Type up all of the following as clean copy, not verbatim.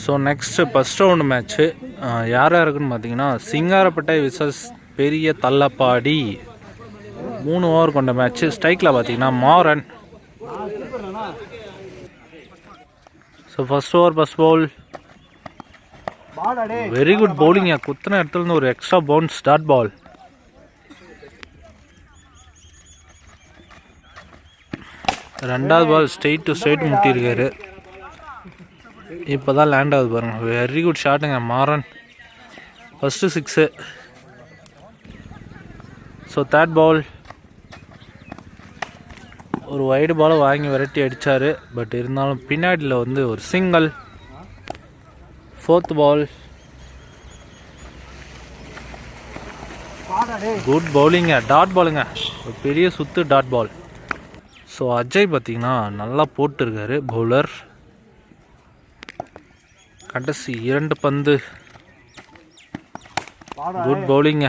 So next first round match யார் யாருக்குன்னு பார்த்தீங்கன்னா சிங்காரப்பட்டை விசஸ் பெரிய தள்ளப்பாடி 3 ஓவர் கொண்ட மேட்ச்சு. ஸ்ட்ரைக்கில் பார்த்தீங்கன்னா Maran. So first over first ball very good bowling. குத்தின இடத்துலேருந்து ஒரு எக்ஸ்ட்ரா பவுன்ஸ் டாட் பால். ரெண்டாவது பால் ஸ்ட்ரெயிட் டு ஸ்ட்ரெயிட் முட்டியிருக்காரு. இப்போ தான் லேண்ட் ஆகுது பாருங்க. வெரி குட் ஷாட்டுங்க Maran. First 6. So third ball ஒரு வைடு பாலை வாங்கி விரட்டி அடித்தார். பட் இருந்தாலும் பின்னாடியில் வந்து ஒரு சிங்கிள். ஃபோர்த் பால் குட் பவுலிங்க, டாட் பாலுங்க, ஒரு பெரிய சுத்து டாட் பால். ஸோ அஜய் பார்த்திங்கன்னா நல்லா போட்டிருக்காரு பவுலர். கடைசி 2 பந்து குட் பவுலிங்க.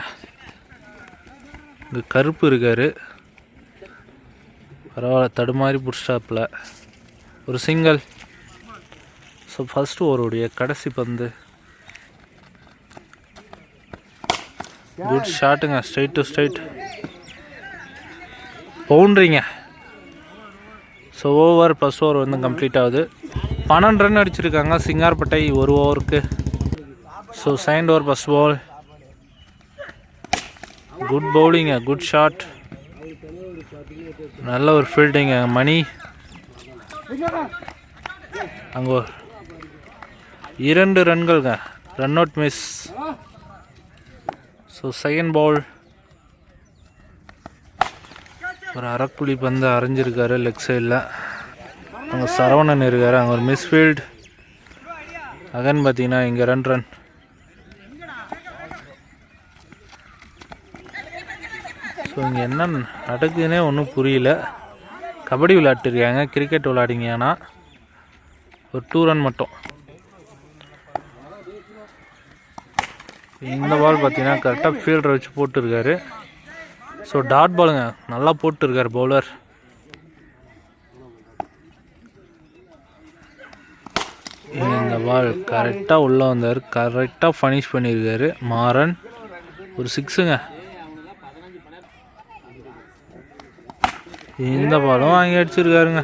இங்கே கருப்பு இருக்கார், பரவாயில்ல, தடுமாறி புடிச்சாப்பில் ஒரு சிங்கிள். ஸோ ஃபஸ்ட்டு ஓவருடைய கடைசி பந்து குட் ஷாட்டுங்க, ஸ்ட்ரைட் டு ஸ்ட்ரைட் பவுண்ட்ரிங்க. ஸோ ஓவர் ஃபஸ்ட் ஓவர் வந்து கம்ப்ளீட் ஆகுது. 12 ரன் அடிச்சிருக்காங்க சிங்காரப்பட்டை ஒரு ஓவருக்கு. So second over first ball good பவுலிங்க, குட் ஷாட், நல்ல ஒரு ஃபீல்டிங்க மணி. அங்கே 2 ரன்கள்ங்க, run out miss. So second ball ஒரு அரைக்குழி பந்து அரைஞ்சிருக்காரு லெக் சைடில். அங்கே சரவணன் இருக்கார், அங்கே ஒரு மிஸ்ஃபீல்டு. அகன் பார்த்தீங்கன்னா இங்கே 2 ரன். ஸோ இங்கே என்ன நடக்குதுன்னே ஒன்றும் புரியல. கபடி விளையாட்டுருக்காங்க, கிரிக்கெட் விளையாடிங்கன்னா ஒரு 2 ரன் மட்டும். இந்த பால் பார்த்தீங்கன்னா கரெக்டாக ஃபீல்டரை வச்சு போட்டுருக்காரு. ஸோ டாட் பாலுங்க, நல்லா போட்டுருக்கார் பவுலர். இந்த பால் கரெக்டாக உள்ளே வந்தார், கரெக்டாக ஃபினிஷ் பண்ணியிருக்காரு மாறன். ஒரு 6ங்க. இந்த பாலும் வாங்கி அடிச்சிருக்காருங்க.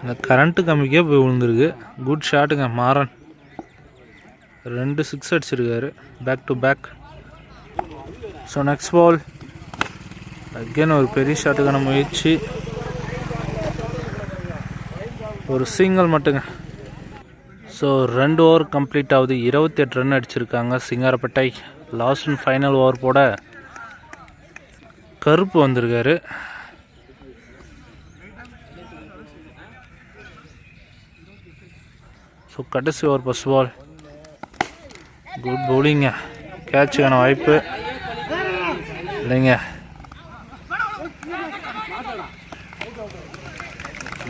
இந்த கரண்ட்டு கம்மிக்கே போய் விழுந்துருக்கு. குட் ஷாட்டுங்க மாறன். 2 6 அடிச்சிருக்காரு back to back. So next ball again ஒரு பெரிய ஷாட்டுக்கான முயற்சி, ஒரு சிங்கிள் மட்டுங்க. ஸோ 2 ஓவர் கம்ப்ளீட் ஆகுது. 28 ரன் அடிச்சிருக்காங்க Singarapattai. Last and final over போட கருப்பு வந்திருக்காரு. ஸோ கடைசி ஓவர் ஃபஸ்ட் பால் குட் பவுலிங்க, கேட்சுக்கான வாய்ப்பு இல்லைங்க.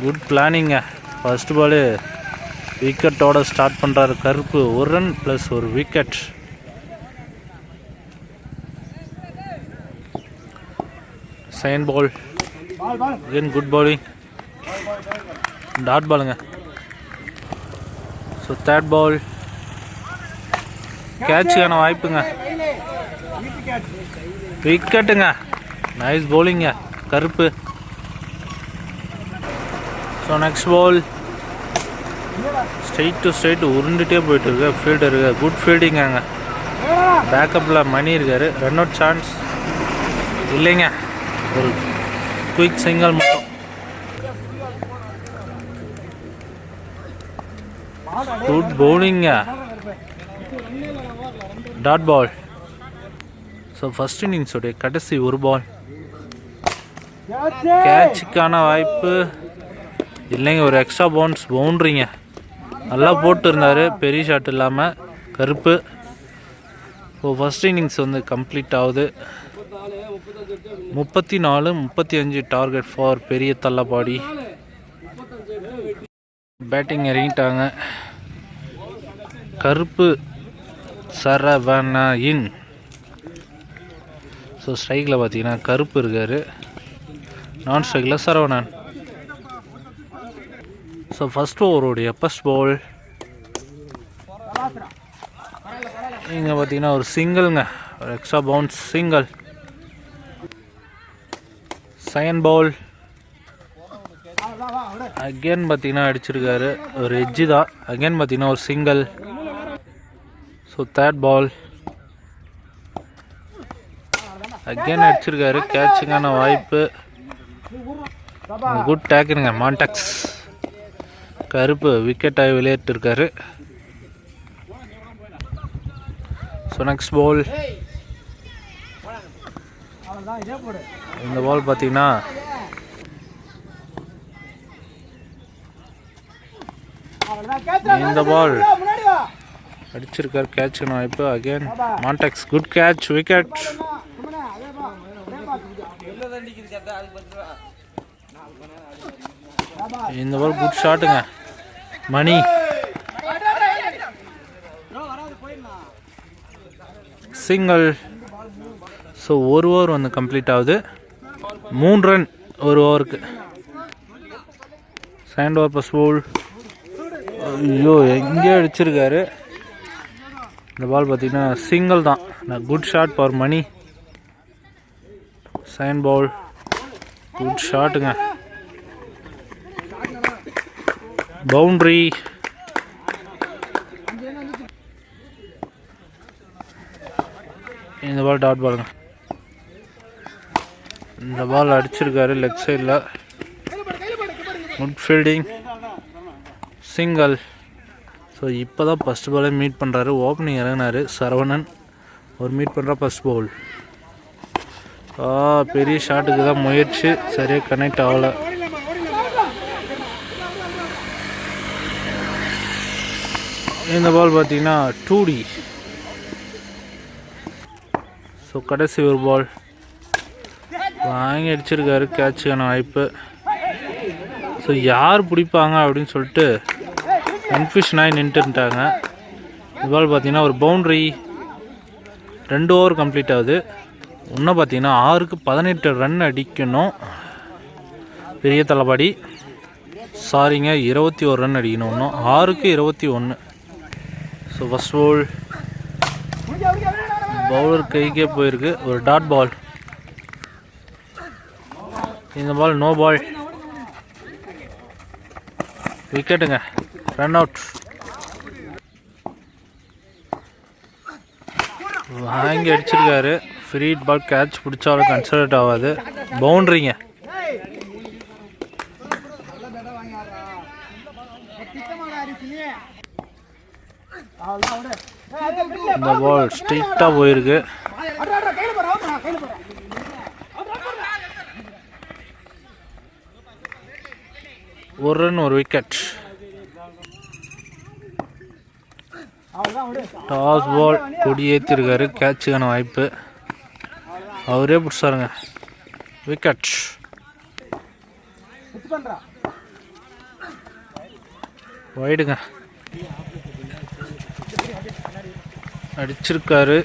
குட் பிளானிங்க. ஃபர்ஸ்ட் பாலு விக்கெட்டோட ஸ்டார்ட் பண்ணுறாரு கருப்பு. 1 ரன் ப்ளஸ் ஒரு wicket. Second ball again good bowling, dot பாலுங்க. ஸோ தேர்ட் பால் கேட்சுக்கான வாய்ப்புங்க, விக்கெட்டுங்க. நைஸ் பவுலிங்க Karuppu. So next ball straight to straight உருண்டுகிட்டே போயிட்டு இருக்கு ஃபீல்டருக்கு. குட் ஃபீல்டிங்காங்க. பேக்கப்பில் மணி இருக்கார். ரன் அவுட் சான்ஸ் இல்லைங்க, ஒரு குயிக் சிங்கிள் மட்டும். குட் பவுலிங்க, டாட் பால். ஸோ ஃபர்ஸ்ட் இன்னிங்ஸோடைய கடைசி ஒரு பால் கேட்சுக்கான வாய்ப்பு இல்லைங்க, ஒரு எக்ஸ்ட்ரா பவுன்ஸ் பவுண்ட்ரிங்க. நல்லா போட்டு இருந்தார், பெரிய ஷாட் இல்லாமல் கருப்பு. ஸோ ஃபர்ஸ்ட் இன்னிங்ஸ் வந்து கம்ப்ளீட் ஆகுது. 34-35 டார்கெட் ஃபார் பெரிய தள்ளப்பாடி. பேட்டிங் இறங்கிட்டாங்க. கருப்பு சரவணன். ஸோ ஸ்ட்ரைக்கில் பார்த்தீங்கன்னா கருப்பு இருக்கார், நான் ஸ்ட்ரைக்கில் சரவணன். ஸோ ஃபஸ்ட் ஓவருடைய ஃபஸ்ட் பால். இங்கே பார்த்தீங்கன்னா ஒரு சிங்கிள்ங்க, ஒரு extra bounce single. Second ball again பார்த்தீங்கன்னா அடிச்சிருக்காரு, ஒரு எட்ஜு தான். அகேன் பார்த்தீங்கன்னா ஒரு single. So third ball again அடிச்சிருக்காரு, கேட்சுக்கான வாய்ப்பு. குட் டேக்குங்க, மான்டாக்ஸ் கருப்பு விக்கெட் ஆகி விளையாட்டுருக்காரு. ஸோ நெக்ஸ்ட் பால். இந்த பால் பார்த்தீங்கன்னா இந்த பால் அடிச்சிருக்காரு, கேட்சுக்கான வாய்ப்பு. அகேன் மான்டாக்ஸ் குட் கேட்ச், விக்கெட். இந்த பால் குட் ஷாட்டுங்க, மணி. சிங்கிள். ஸோ ஒரு ஓவர் வந்து கம்ப்ளீட் ஆகுது. 3 ரன் ஒரு ஓவருக்கு. Second over first ball. ஐயோ எங்கேயோ அடிச்சிருக்காரு. இந்த பால் பார்த்தீங்கன்னா சிங்கிள் தான். Good shot for Mani. Second ball good ஷாட்டுங்க, பவுண்ட்ரி. இந்த பால் டாட் பாலுங்க. இந்த பால் அடிச்சிருக்காரு லெக் சைடில். Good fielding, single. ஸோ இப்போ தான் ஃபஸ்ட் பாலே மீட் பண்ணுறாரு. ஓப்பனிங் இறங்கினார் சரவணன். ஒரு மீட் பண்ணுறா ஃபஸ்ட் பால். பெரிய ஷாட்டுக்கு தான் முயற்சி, சரியாக கனெக்ட் ஆகலை. இந்த பால் பார்த்தீங்கன்னா 2D. ஸோ கடைசி ஒரு பால் வாங்கி அடிச்சிருக்காரு, கேட்சுக்கான வாய்ப்பு. ஸோ யார் பிடிப்பாங்க அப்படின்னு சொல்லிட்டு கன்ஃபியூஷன் ஆகி நின்றுட்டாங்க. இந்த பால் பார்த்தீங்கன்னா ஒரு பவுண்ட்ரி. 2 ஓவர் கம்ப்ளீட் ஆகுது. இன்னும் பார்த்தீங்கன்னா 6க்கு 18 ரன் அடிக்கணும். பெரிய தளபதி சாரிங்க, 21 ரன் அடிக்கணும். இன்னும் 6க்கு 21. ஸோ ஃபஸ்ட் பால் பவுலர் கைக்கே போயிருக்கு, ஒரு டாட் பால். இந்த பால் நோ பால், விக்கெட்டுங்க, ரன் அவுட். வாங்கி அடிச்சிருக்காரு, ஃப்ரீ பால். கேட்ச் பிடிச்சாலும் கன்சிடர் ஆகாது, பவுண்ட்ரிங்க. இந்த பால் ஸ்ட்ரைட்டாக போயிருக்கு. ஒரு ரன், ஒரு விக்கெட். டாஸ் பால் கொடி ஏற்றிருக்காரு, கேட்சுக்கான வாய்ப்பு. அவரே பிடிச்சாருங்க, விக்கெட். வைடுங்க, அடிச்சிருக்காரு.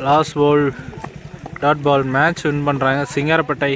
Last ball dot ball. Match win பண்ணுறாங்க சிங்காரப்பேட்டை.